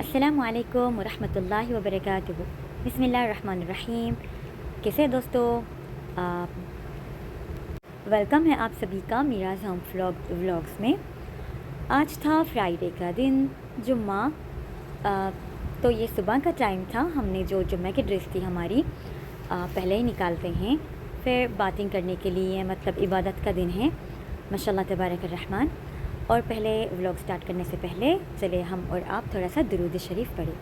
अस्सलामुअलैकुम वरहमतुल्लाहि वबरकातुहू। बिस्मिल्लाहिर्रहमानिर्रहीम। कैसे हैं दोस्तों? वेलकम है आप सभी का मीराज़ होम व्लॉग्स में। आज था फ्राइडे का दिन, जुम्मा। तो ये सुबह का टाइम था। हमने जो जुम्मे की ड्रेस थी हमारी पहले ही निकालते हैं, फिर बातिंग करने के लिए, मतलब इबादत का दिन है माशाल्लाह तबारक रहमान। और पहले व्लॉग स्टार्ट करने से पहले चले हम और आप थोड़ा सा दुरूद शरीफ पढ़े।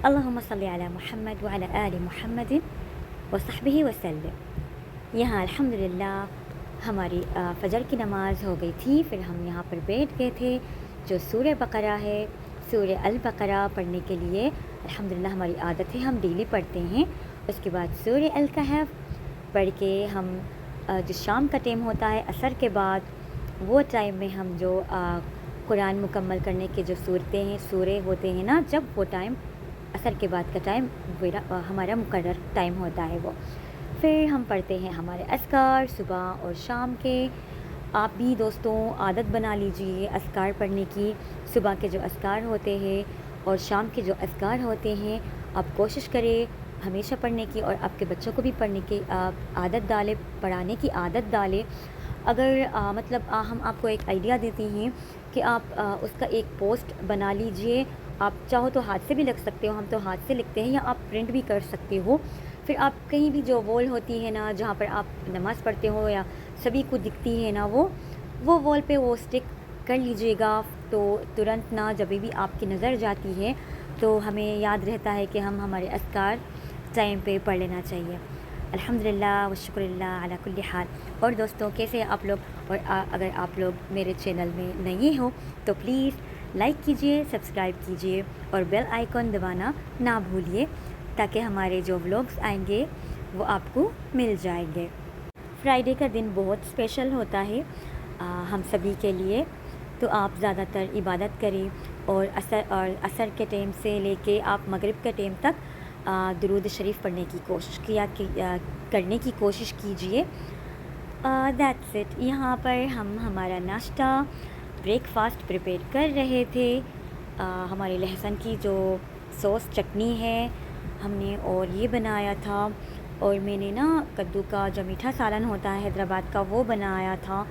अल्लाहुम्मा सल्ली अला मुहम्मद व अला आलि मुहम्मदिन व सहबिही वसल्लम। यहाँ अल्हम्दुलिल्लाह हमारी फ़जर की नमाज़ हो गई थी। फिर हम यहाँ पर बैठ गए थे। जो सूरह बकरा है, सूरह अल बकरा पढ़ने के लिए अल्हम्दुलिल्लाह हमारी आदत है, हम डेली पढ़ते हैं। उसके बाद सूरह अल कहफ पढ़ के हम जो शाम का टाइम होता है असर के बाद, वो टाइम में हम जो कुरान मुकम्मल करने के जो सूरतें हैं, सूरे होते हैं ना, जब वो टाइम असर के बाद का टाइम हमारा मुकर्रर टाइम होता है वो, फिर हम पढ़ते हैं हमारे अस्कार सुबह और शाम के। आप भी दोस्तों आदत बना लीजिए अस्कार पढ़ने की। सुबह के जो अस्कार होते हैं और शाम के जो अस्कार होते हैं, आप कोशिश करें हमेशा पढ़ने की, और आपके बच्चों को भी पढ़ने की आदत डालें, पढ़ाने की आदत डालें। अगर हम आपको एक आइडिया देते हैं कि आप उसका एक पोस्ट बना लीजिए। आप चाहो तो हाथ से भी लिख सकते हो, हम तो हाथ से लिखते हैं, या आप प्रिंट भी कर सकते हो। फिर आप कहीं भी जो वॉल होती है ना, जहाँ पर आप नमाज़ पढ़ते हो या सभी को दिखती है ना, वो वॉल पे वो स्टिक कर लीजिएगा। तो तुरंत ना जब भी आपकी नज़र जाती है तो हमें याद रहता है कि हम हमारे अस्कार टाइम पे पढ़ लेना चाहिए। अल्हम्दुलिल्लाह व शुक्रिल्लाह अला कुल्ली हाल। और दोस्तों कैसे आप लोग? और अगर आप लोग मेरे चैनल में नए हो तो प्लीज़ लाइक कीजिए, सब्सक्राइब कीजिए और बेल आइकॉन दबाना ना भूलिए, ताकि हमारे जो व्लॉग्स आएंगे वो आपको मिल जाएंगे। फ्राइडे का दिन बहुत स्पेशल होता है हम सभी के लिए। तो आप ज़्यादातर इबादत करें और असर के टाइम से लेके आप मगरिब के टाइम तक दुरूद शरीफ पढ़ने की कोशिश करने की कोशिश कीजिए। That's it. यहाँ पर हम हमारा नाश्ता ब्रेकफास्ट प्रिपेयर कर रहे थे। हमारी लहसुन की जो सॉस चटनी है हमने, और ये बनाया था। और मैंने ना कद्दू का जो मीठा सालन होता है हैदराबाद का, वो बनाया था।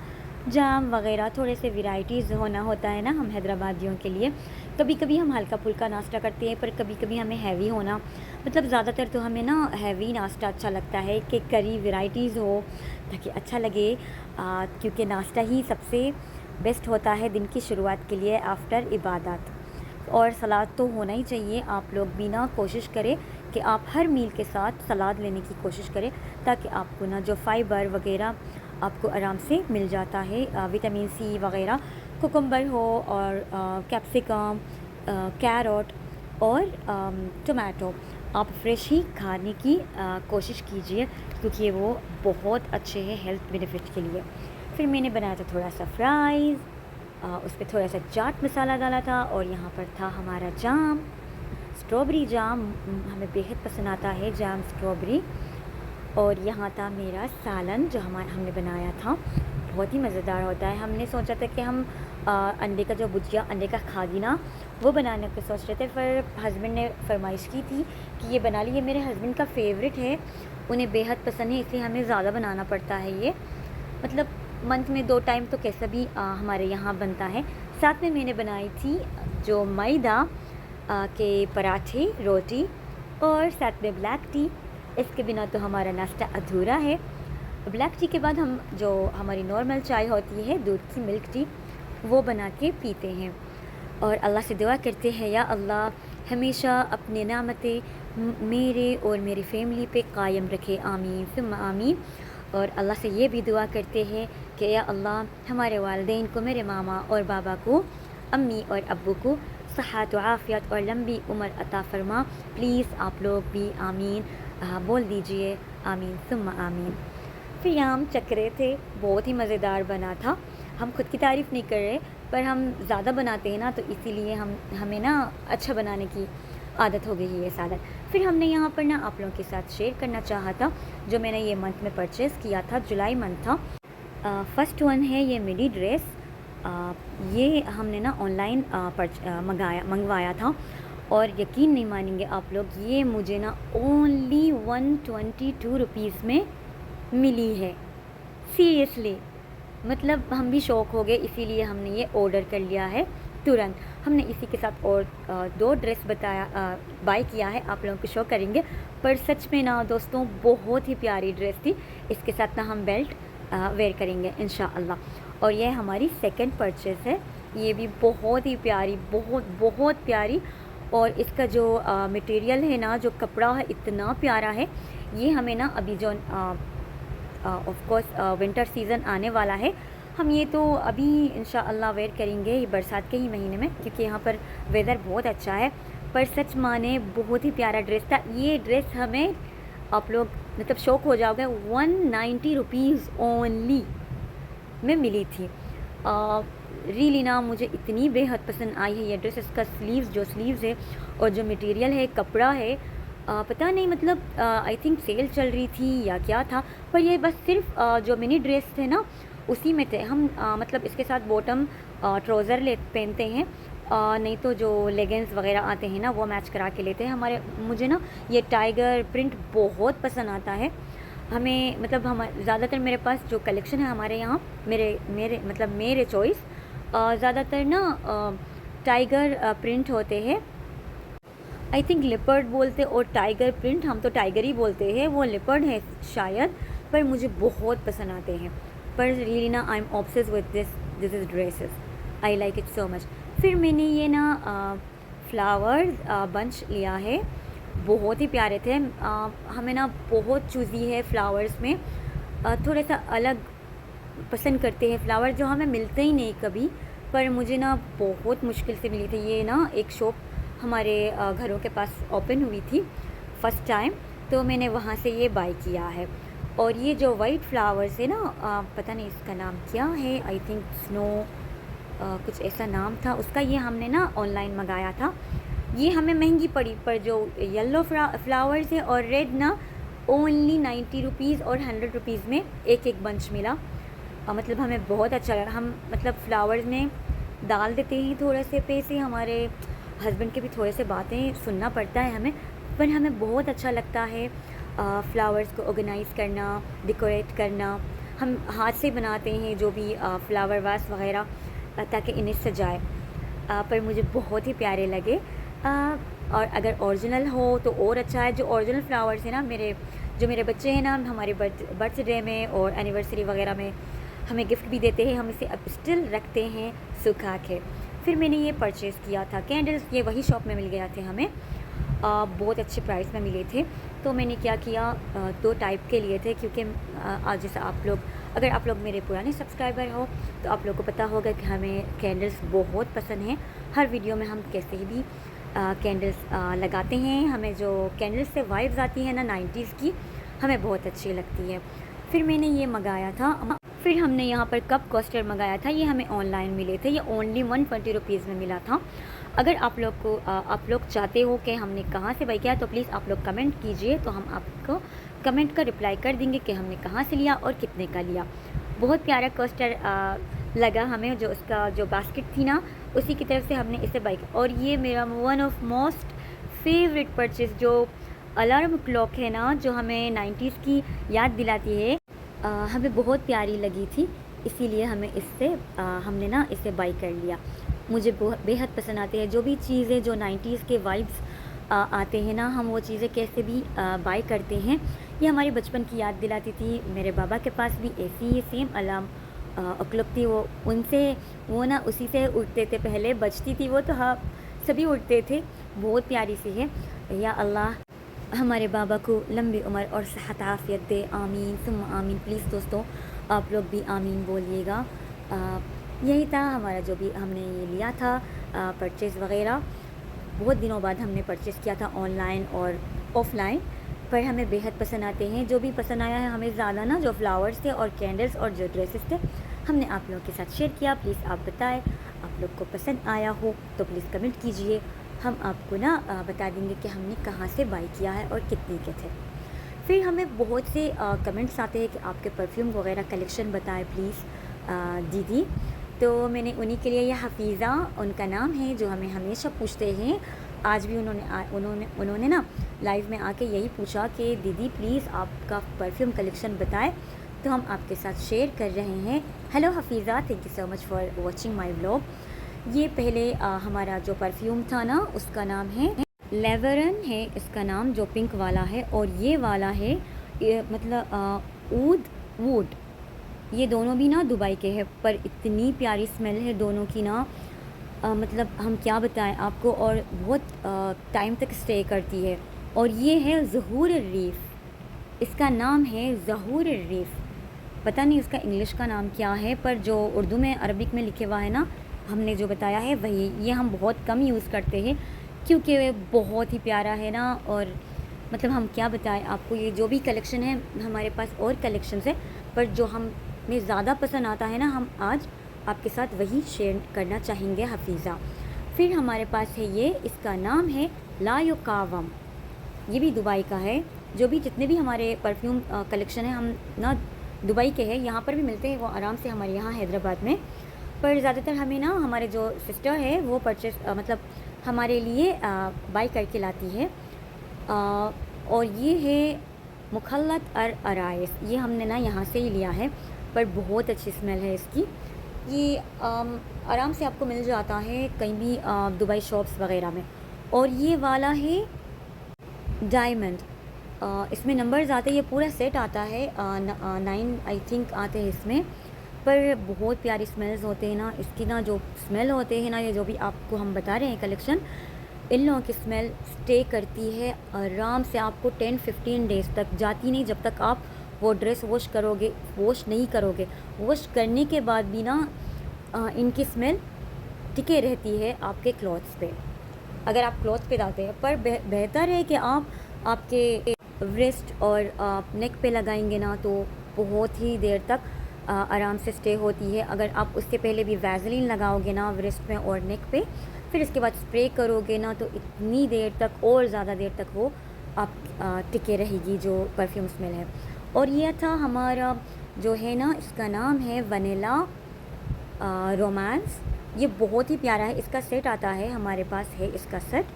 जाम वगैरह थोड़े से वैरायटीज़ होना होता है ना हम हैदराबादियों के लिए। कभी कभी हम हल्का फुल्का नाश्ता करते हैं, पर कभी कभी हमें हैवी होना, मतलब ज़्यादातर तो हमें ना हैवी नाश्ता अच्छा लगता है कि करी वैरायटीज़ हो, ताकि अच्छा लगे। क्योंकि नाश्ता ही सबसे बेस्ट होता है दिन की शुरुआत के लिए आफ्टर इबादत। और सलाद तो होना ही चाहिए। आप लोग भी ना कोशिश करें कि आप हर मील के साथ सलाद लेने की कोशिश करें, ताकि आपको ना जो फाइबर वगैरह आपको आराम से मिल जाता है, विटामिन सी वगैरह, कुकुम्बर हो और कैप्सिकम, कैरोट और टमाटो आप फ्रेश ही खाने की कोशिश कीजिए, क्योंकि वो बहुत अच्छे हैं हेल्थ बेनिफिट के लिए। फिर मैंने बनाया था थोड़ा सा फ्राइज़, उस पर थोड़ा सा चाट मसाला डाला था, और यहाँ पर था हमारा जाम, स्ट्रॉबेरी जाम। हमें बेहद पसंद आता है जाम स्ट्रॉबेरी। और यहाँ था मेरा सालन जो हमने बनाया था, बहुत ही मज़ेदार होता है। हमने सोचा था कि हम अंडे का जो भुजिया, अंडे का खागीना, वो बनाने की सोच रहे थे। फिर हस्बैंड ने फरमाइश की थी कि ये बना लीजिए। मेरे हस्बैंड का फेवरेट है, उन्हें बेहद पसंद है, इसलिए हमें ज़्यादा बनाना पड़ता है ये। मतलब मंथ में 2 टाइम तो कैसा भी हमारे यहाँ बनता है। साथ में मैंने बनाई थी जो मैदा के पराठे, रोटी, और साथ में ब्लैक टी। इसके बिना तो हमारा नाश्ता अधूरा है। ब्लैक टी के बाद हम जो हमारी नॉर्मल चाय होती है, दूध की मिल्क टी, वो बना के पीते हैं। और अल्लाह से दुआ करते हैं, या अल्लाह हमेशा अपने नेमतें मेरे और मेरी फैमिली पे कायम रखे, आमीन सुम्मा आमीन। और अल्लाह से ये भी दुआ करते हैं कि या अल्लाह हमारे वालिदैन को, मेरे मामा और बाबा को, अम्मी और अब्बू को सेहत व आफ़ियत और लंबी उम्र अता फ़रमा। प्लीज़ आप लोग भी आमीन बोल दीजिए, आमीन सुम्मा आमीन। फिर यहाँ हम चख रहे थे, बहुत ही मज़ेदार बना था। हम खुद की तारीफ़ नहीं कर रहे, पर हम ज़्यादा बनाते हैं ना, तो इसीलिए हमें ना अच्छा बनाने की आदत हो गई है ये सालन। फिर हमने यहाँ पर ना आप लोगों के साथ शेयर करना चाहा था जो मैंने ये मंथ में परचेज़ किया था, जुलाई मंथ था। फर्स्ट वन है ये मिडी ड्रेस। ये हमने ना ऑनलाइन मंगवाया था, और यकीन नहीं मानेंगे आप लोग, ये मुझे ना ओनली 122 रुपीज़ में मिली है। सीरियसली, मतलब हम भी शौक हो गए, इसीलिए हमने ये ऑर्डर कर लिया है तुरंत। हमने इसी के साथ और 2 ड्रेस बाय किया है, आप लोगों को शो करेंगे। पर सच में ना दोस्तों, बहुत ही प्यारी ड्रेस थी। इसके साथ ना हम बेल्ट वेयर करेंगे इंशाअल्लाह। और यह हमारी सेकंड परचेज़ है। ये भी बहुत ही प्यारी, बहुत बहुत प्यारी। और इसका जो मटेरियल है ना, जो कपड़ा है, इतना प्यारा है। ये हमें ना अभी जो ऑफ कोर्स विंटर सीज़न आने वाला है, हम ये तो अभी इंशाअल्लाह वेयर करेंगे, ये बरसात के ही महीने में, क्योंकि यहाँ पर वेदर बहुत अच्छा है। पर सच माने बहुत ही प्यारा ड्रेस था। ये ड्रेस हमें, आप लोग मतलब शौक हो जाओगे, 190 रुपीज़ ओनली में मिली थी। रियली ना मुझे इतनी बेहद पसंद आई है ये ड्रेस। इसका स्लीव्स है और जो मटेरियल है, कपड़ा है, पता नहीं मतलब आई थिंक सेल चल रही थी या क्या था, पर ये बस सिर्फ जो मिनी ड्रेस थे ना उसी में थे। हम मतलब इसके साथ बॉटम ट्राउज़र पहनते हैं, नहीं तो जो लेगिंग्स वगैरह आते हैं ना वो मैच करा के लेते हैं। मुझे ना ये टाइगर प्रिंट बहुत पसंद आता है। हमें मतलब हम ज़्यादातर, मेरे पास जो कलेक्शन है हमारे यहाँ, मेरे चॉइस ज़्यादातर ना टाइगर प्रिंट होते हैं। आई थिंक लिपर्ड बोलते और टाइगर प्रिंट, हम तो टाइगर ही बोलते हैं, वो लिपर्ड है शायद, पर मुझे बहुत पसंद आते हैं। पर रियली ना I am obsess with this is dresses, I like it so much. फिर मैंने ये ना फ्लावर्स बंच लिया है, बहुत ही प्यारे थे। हमें ना बहुत चूज़ी है फ्लावर्स में, थोड़ा सा अलग पसंद करते हैं फ्लावर, जो हमें मिलते ही नहीं कभी, पर मुझे ना बहुत मुश्किल से मिली थी। ये ना एक शॉप हमारे घरों के पास ओपन हुई थी फ़र्स्ट टाइम, तो मैंने वहाँ से ये बाय किया है। और ये जो वाइट फ्लावर्स है ना, पता नहीं इसका नाम क्या है, आई थिंक स्नो कुछ ऐसा नाम था उसका। ये हमने ना ऑनलाइन मंगाया था। ये हमें महंगी पड़ी, पर जो येलो फ्लावर्स है और रेड ना ओनली 90 रुपीज़ और 100 रुपीज़ में एक बंच मिला। मतलब हमें बहुत अच्छा लगा। हम मतलब फ्लावर्स में डाल देते हैं थोड़े से पैसे, हमारे हस्बैंड के भी थोड़े से बातें सुनना पड़ता है हमें, पर हमें बहुत अच्छा लगता है फ्लावर्स को ऑर्गेनाइज़ करना, डेकोरेट करना। हम हाथ से बनाते हैं जो भी फ्लावर वास वगैरह, ताकि इन्हें सजाए। पर मुझे बहुत ही प्यारे लगे। और अगर ओरिजिनल हो तो और अच्छा है। जो ओरिजिनल फ्लावर्स हैं ना, मेरे बच्चे हैं ना, हमारे बर्थडे में और एनिवर्सरी वगैरह में हमें गिफ्ट भी देते हैं, हम इसे अब स्टिल रखते हैं सुखा के। फिर मैंने ये परचेज़ किया था कैंडल्स, ये वही शॉप में मिल गया थे हमें, बहुत अच्छे प्राइस में मिले थे। तो मैंने क्या किया, 2 टाइप के लिए थे, क्योंकि जैसे अगर आप लोग मेरे पुराने सब्सक्राइबर हो तो आप लोग को पता होगा कि हमें कैंडल्स बहुत पसंद हैं। हर वीडियो में हम कैसे ही भी कैंडल्स लगाते हैं। हमें जो कैंडल्स से वाइब्स आती है ना 90s की, हमें बहुत अच्छी लगती है। फिर मैंने ये मंगाया था। फिर हमने यहाँ पर कप कोस्टर मंगाया था, ये हमें ऑनलाइन मिले थे। ये ओनली 120 रुपीज़ में मिला था। अगर आप लोग चाहते हो कि हमने कहाँ से बाय किया, तो प्लीज़ आप लोग कमेंट कीजिए, तो हम आपको कमेंट का रिप्लाई कर देंगे कि हमने कहाँ से लिया और कितने का लिया। बहुत प्यारा कोस्टर लगा हमें, जो उसका जो बास्केट थी ना, उसी की तरफ से हमने इसे बाय किया। और ये मेरा one of most favourite purchase, जो अलार्म क्लॉक है ना, जो हमें 90s की याद दिलाती है, हमें बहुत प्यारी लगी थी, इसीलिए हमने ना इसे बाय कर लिया। मुझे बेहद पसंद आते हैं जो भी चीज़ें जो 90s के वाइब्स आते हैं ना, हम वो चीज़ें कैसे भी बाय करते हैं। ये हमारे बचपन की याद दिलाती थी। मेरे बाबा के पास भी ऐसी ही सेम अलार्म क्लॉक थी, वो ना उसी से उठते थे, पहले बजती थी वो, तो हाँ सभी उठते थे। बहुत प्यारी सी है। या अल्लाह हमारे बाबा को लंबी उम्र और सेहत आफियत दे, आमीन सुम्मा आमीन। प्लीज़ दोस्तों आप लोग भी आमीन बोलिएगा। यही था हमारा जो भी हमने ये लिया था परचेज़ वगैरह। बहुत दिनों बाद हमने परचेज़ किया था ऑनलाइन और ऑफ़लाइन, पर हमें बेहद पसंद आते हैं। जो भी पसंद आया है हमें ज़्यादा ना, जो फ्लावर्स थे और कैंडल्स और जो ड्रेसेस थे, हमने आप लोगों के साथ शेयर किया। प्लीज़ आप बताएं आप लोग को पसंद आया हो तो प्लीज़ कमेंट कीजिए। हम आपको ना बता देंगे कि हमने कहाँ से बाय किया है और कितने के थे। फिर हमें बहुत से कमेंट्स आते हैं कि आपके परफ्यूम वगैरह कलेक्शन बताएं प्लीज़ दीदी। तो मैंने उन्हीं के लिए, ये हफ़ीज़ा उनका नाम है जो हमें हमेशा पूछते हैं। आज भी उन्होंने ना लाइव में आके यही पूछा कि दीदी प्लीज़ आपका परफ्यूम कलेक्शन बताएं, तो हम आपके साथ शेयर कर रहे हैं। Hello Hafiza, thank you so much for watching my vlog. ये पहले हमारा जो परफ्यूम था ना उसका नाम है लेवरन है, इसका नाम जो पिंक वाला है, और ये वाला है मतलब ऊद वुड। ये दोनों भी ना दुबई के हैं, पर इतनी प्यारी स्मेल है दोनों की ना, मतलब हम क्या बताएं आपको, और बहुत टाइम तक स्टे करती है। और ये है ज़हूर रीफ़, इसका नाम है ज़हूर रीफ़। पता नहीं उसका इंग्लिश का नाम क्या है, पर जो उर्दू में अरबिक में लिखे हुआ है ना, हमने जो बताया है वही। ये हम बहुत कम यूज़ करते हैं क्योंकि वे बहुत ही प्यारा है ना, और मतलब हम क्या बताएं आपको, ये जो भी कलेक्शन है हमारे पास और कलेक्शंस है, पर जो हमें ज़्यादा पसंद आता है ना, हम आज आपके साथ वही शेयर करना चाहेंगे हफ़ीज़ा। फिर हमारे पास है ये, इसका नाम है लायुकावम, ये भी दुबई का है। जो भी जितने भी हमारे परफ्यूम कलेक्शन है हम ना दुबई के हैं, यहाँ पर भी मिलते हैं वो आराम से हमारे यहाँ हैदराबाद में, पर ज़्यादातर हमें ना हमारे जो सिस्टर है वो परचेस मतलब हमारे लिए बाई करके लाती है। और ये है मुखल्लत अराइस, ये हमने ना यहाँ से ही लिया है, पर बहुत अच्छी स्मेल है इसकी। ये आराम से आपको मिल जाता है कहीं भी दुबई शॉप्स वगैरह में। और ये वाला है डायमंड, इसमें नंबर्स आते हैं, ये पूरा सेट आता है 9 आई थिंक आते हैं इसमें, पर बहुत प्यारी स्मेल्स होते हैं ना इसकी ना, जो स्मेल होते हैं ना, ये जो भी आपको हम बता रहे हैं कलेक्शन, इन लोगों की स्मेल स्टे करती है आराम से आपको 10-15 डेज़ तक, जाती नहीं जब तक आप वो ड्रेस वॉश नहीं करोगे। वॉश करने के बाद भी ना इनकी स्मेल टिके रहती है आपके क्लॉथ्स पे, अगर आप क्लॉथ पे डालते हैं। पर बेहतर है कि आप आपके वेस्ट और नेक पे लगाएंगे ना, तो बहुत ही देर तक आराम से स्टे होती है। अगर आप उससे पहले भी वैसलीन लगाओगे ना वेस्ट में और नेक पे, फिर इसके बाद स्प्रे करोगे ना, तो इतनी देर तक और ज़्यादा देर तक वो आप टिके रहेगी जो परफ्यूम स्मेल है। और ये था हमारा जो है ना, इसका नाम है वनीला रोमांस। ये बहुत ही प्यारा है, इसका सेट आता है हमारे पास है इसका सेट,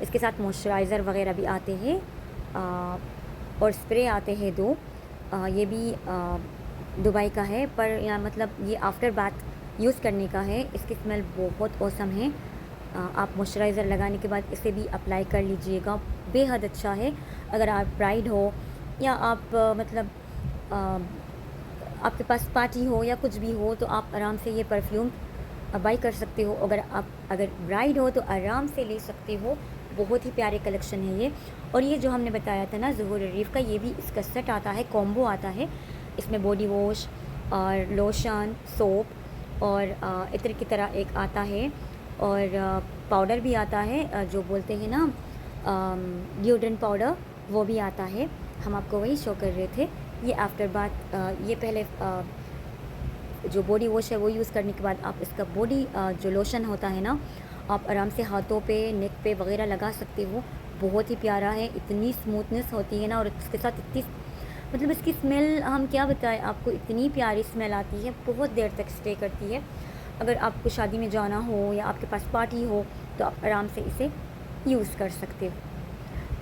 इसके साथ मॉइस्चराइज़र वगैरह भी आते हैं और स्प्रे आते हैं 2। ये भी दुबई का है, पर या मतलब ये आफ्टर बाथ यूज़ करने का है। इसकी स्मेल बहुत औसम है। आप मॉइस्चराइज़र लगाने के बाद इसे भी अप्लाई कर लीजिएगा, बेहद अच्छा है। अगर आप ब्राइड हो या आप मतलब आपके पास पार्टी हो या कुछ भी हो, तो आप आराम से ये परफ्यूम बाई कर सकते हो। अगर ब्राइड हो तो आराम से ले सकते हो, बहुत ही प्यारे कलेक्शन है ये। और ये जो हमने बताया था ना ज़हूर रीफ़ का, ये भी इसका सेट आता है, कॉम्बो आता है। इसमें बॉडी वॉश और लोशन, सोप और इत्र की तरह एक आता है, और पाउडर भी आता है जो बोलते हैं ना डिओड्रेंट पाउडर, वो भी आता है। हम आपको वही शो कर रहे थे। ये आफ्टर बाथ, ये पहले जो बॉडी वॉश है वो यूज़ करने के बाद आप इसका बॉडी जो लोशन होता है ना, आप आराम से हाथों पे, नेक पे वगैरह लगा सकते हो। बहुत ही प्यारा है, इतनी स्मूथनेस होती है ना, और इसके साथ इतनी मतलब इसकी स्मेल हम क्या बताएं आपको, इतनी प्यारी स्मेल आती है, बहुत देर तक स्टे करती है। अगर आपको शादी में जाना हो या आपके पास पार्टी हो तो आप आराम से इसे यूज़ कर सकते हो।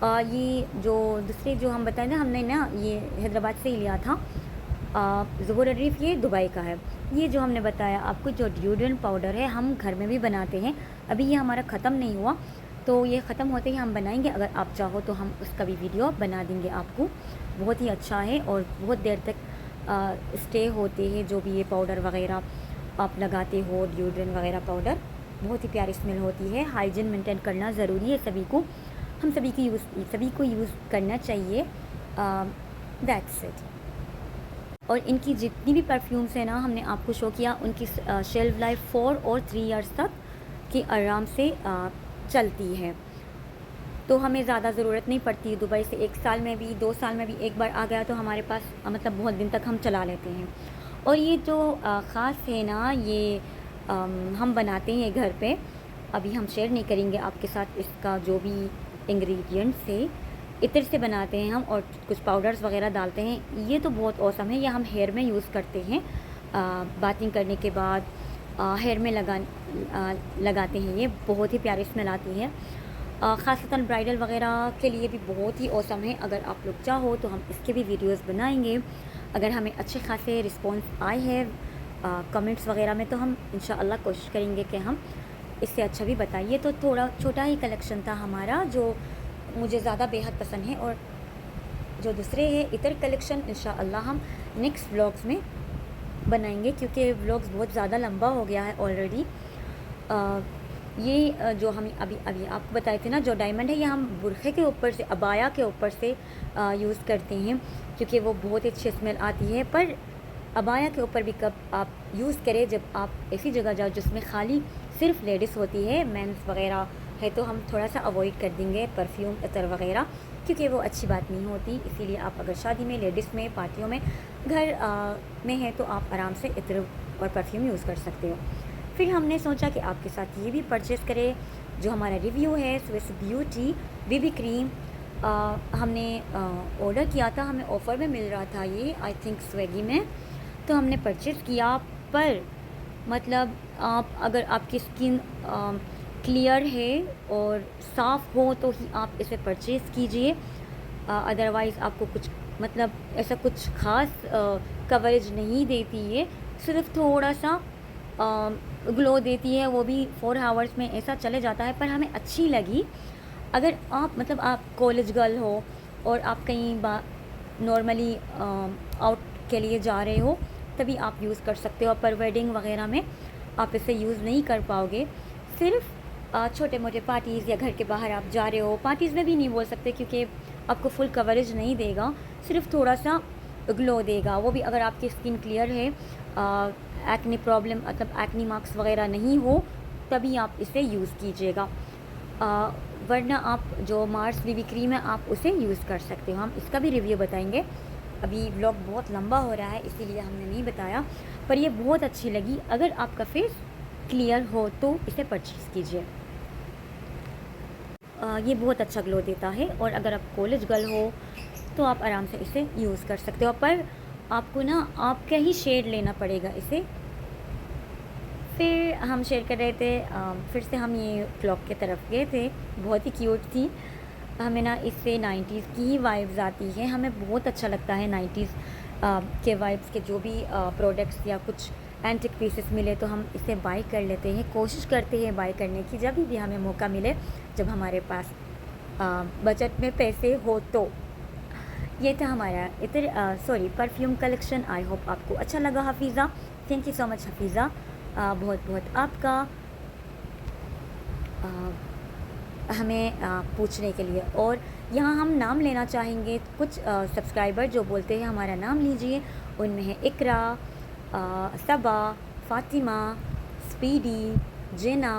ये जो दूसरे जो हम बताए ना, हमने ना ये हैदराबाद से ही लिया था। ज़हूर रीफ़ ये दुबई का है। ये जो हमने बताया आपको जो डिओड्रेंट पाउडर है, हम घर में भी बनाते हैं। अभी ये हमारा ख़त्म नहीं हुआ, तो ये ख़त्म होते ही हम बनाएंगे। अगर आप चाहो तो हम उसका भी वीडियो बना देंगे आपको। बहुत ही अच्छा है और बहुत देर तक स्टे होते हैं जो भी ये पाउडर वगैरह आप लगाते हो, डिओड्रेंट वगैरह पाउडर। बहुत ही प्यारी स्मेल होती है। हाइजीन मेंटेन करना ज़रूरी है सभी को, हम सभी को यूज़ करना चाहिए। That's it. और इनकी जितनी भी परफ्यूम्स हैं ना, हमने आपको शो किया, उनकी शेल्फ लाइफ 4 और 3 इयर्स तक की आराम से चलती है। तो हमें ज़्यादा ज़रूरत नहीं पड़ती दुबई से। 1 साल में भी 2 साल में भी एक बार आ गया तो हमारे पास मतलब बहुत दिन तक हम चला लेते हैं। और ये जो ख़ास है ना, ये हम बनाते हैं घर पे। अभी हम शेयर नहीं करेंगे आपके साथ इसका जो भी इंग्रेडिएंट्स है। इत्र से बनाते हैं हम और कुछ पाउडर्स वगैरह डालते हैं। ये तो बहुत औसम है, ये हम हेयर में यूज़ करते हैं। बाथिंग करने के बाद हेयर में लगाते हैं। ये बहुत ही प्यारी स्मेल आती है। ख़ासतन ब्राइडल वगैरह के लिए भी बहुत ही औसम है। अगर आप लोग चाहो तो हम इसके भी वीडियोस बनाएंगे। अगर हमें अच्छे खासे रिस्पॉन्स आए हैं कमेंट्स वगैरह में तो हम इंशाअल्लाह कोशिश करेंगे कि हम इससे अच्छा भी बताइए। तो थोड़ा छोटा ही कलेक्शन था हमारा जो मुझे ज़्यादा बेहद पसंद है। और जो दूसरे है इतर कलेक्शन इंशाअल्लाह हम नेक्स्ट व्लॉग्स में बनाएंगे, क्योंकि व्लॉग्स बहुत ज़्यादा लंबा हो गया है ऑलरेडी। ये जो हम अभी आपको बताए थे ना, जो डायमंड है ये हम बुरखे के ऊपर से, अबाया के ऊपर से यूज़ करते हैं, क्योंकि वो बहुत अच्छी स्मेल आती है। पर अबाया के ऊपर भी कब आप यूज़ करें जब आप ऐसी जगह जाओ जिसमें खाली सिर्फ लेडीज़ होती है, मेंस वगैरह है तो हम थोड़ा सा अवॉइड कर देंगे परफ्यूम इतर वगैरह, क्योंकि वो अच्छी बात नहीं होती। इसीलिए आप अगर शादी में, लेडीज़ में, पार्टियों में, घर में है तो आप आराम से इत्र और परफ्यूम यूज़ कर सकते हो। फिर हमने सोचा कि आपके साथ ये भी परचेज़ करें। जो हमारा रिव्यू है स्विस ब्यूटी बीबी क्रीम, हमने ऑर्डर किया था, हमें ऑफ़र में मिल रहा था ये आई थिंक स्विगी में, तो हमने परचेज़ किया। पर मतलब आप अगर आपकी स्किन क्लियर है और साफ़ हो तो ही आप इसे परचेज़ कीजिए। अदरवाइज़ आपको कुछ मतलब ऐसा कुछ ख़ास कवरेज नहीं देती है, सिर्फ थोड़ा सा ग्लो देती है, वो भी 4 आवर्स में ऐसा चले जाता है। पर हमें अच्छी लगी। अगर आप मतलब आप कॉलेज गर्ल हो और आप कहीं नॉर्मली आउट के लिए जा रहे हो तभी आप यूज़ कर सकते हो, पर वेडिंग वगैरह में आप इसे यूज़ नहीं कर पाओगे। सिर्फ छोटे मोटे पार्टीज़ या घर के बाहर आप जा रहे हो, पार्टीज़ में भी नहीं बोल सकते क्योंकि आपको फुल कवरेज नहीं देगा, सिर्फ थोड़ा सा ग्लो देगा। वो भी अगर आपकी स्किन क्लियर है, एक्ने प्रॉब्लम मतलब एक्ने मार्क्स वगैरह नहीं हो तभी आप इसे यूज़ कीजिएगा। वरना आप जो मार्स बीबी क्रीम है आप उसे यूज़ कर सकते हो। हम इसका भी रिव्यू बताएंगे। अभी व्लॉग बहुत लंबा हो रहा है इसीलिए हमने नहीं बताया, पर ये बहुत अच्छी लगी। अगर आपका फेस क्लियर हो तो इसे परचेज़ कीजिए। ये बहुत अच्छा ग्लो देता है और अगर आप कॉलेज गर्ल हो तो आप आराम से इसे यूज़ कर सकते हो, पर आपको ना आपका ही शेड लेना पड़ेगा इसे। फिर हम शेयर कर रहे थे, फिर से हम ये क्लॉक की तरफ गए थे, बहुत ही क्यूट थी। हमें ना इससे 90s की ही वाइब्स आती है, हमें बहुत अच्छा लगता है 90s के वाइब्स के जो भी प्रोडक्ट्स या कुछ एंटिक पीसेस मिले तो हम इसे बाय कर लेते हैं, कोशिश करते हैं बाय करने की जब भी हमें मौका मिले, जब हमारे पास बजट में पैसे हो तो। ये था हमारा परफ्यूम कलेक्शन। आई होप आपको अच्छा लगा हफीज़ा। थैंक यू सो मच हफीज़ा, बहुत बहुत आपका हमें पूछने के लिए। और यहाँ हम नाम लेना चाहेंगे, कुछ सब्सक्राइबर जो बोलते हैं हमारा नाम लीजिए, उनमें है Iqra, Saba, Fatima, Speedy, Jenna,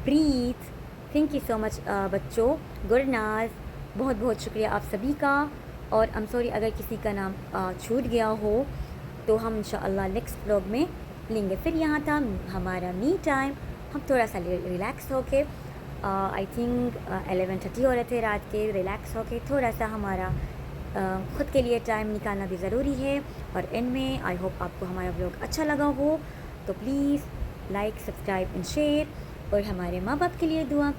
Preet. Thank you so much बच्चों, गुरनाज, बहुत बहुत शुक्रिया आप सभी का। और आई एम सॉरी अगर किसी का नाम छूट गया हो तो हम इंशाअल्लाह नेक्स्ट व्लॉग में लेंगे। फिर यहाँ था हमारा मी टाइम, हम थोड़ा सा रिलैक्स होके आई थिंक 11:30 हो रहे थे रात के, रिलैक्स होके थोड़ा सा हमारा ख़ुद के लिए टाइम निकालना भी ज़रूरी है। और एंड में आई होप आपको हमारा व्लॉग अच्छा लगा हो तो please like, subscribe and share. और हमारे माँ बाप के लिए दुआ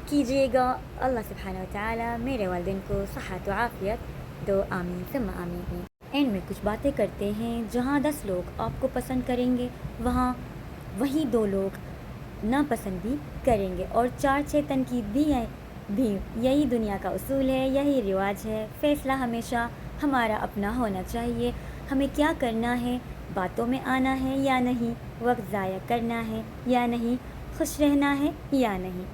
कीजिएगा। अल्लाह सुब्हानहू व तआला मेरे वालिदैन को सेहत व आफ़ियत दो, आमीन सुम्मा आमीन। एंड में कुछ बातें करते हैं, जहाँ 10 लोग आपको पसंद करेंगे वहाँ वही 2 लोग नापसंद भी करेंगे, और 4-6 तनकीद भी यही दुनिया का उसूल है, यही रिवाज है। फ़ैसला हमेशा हमारा अपना होना चाहिए, हमें क्या करना है, बातों में आना है या नहीं, वक्त ज़ाया करना है या नहीं, खुश रहना है या नहीं।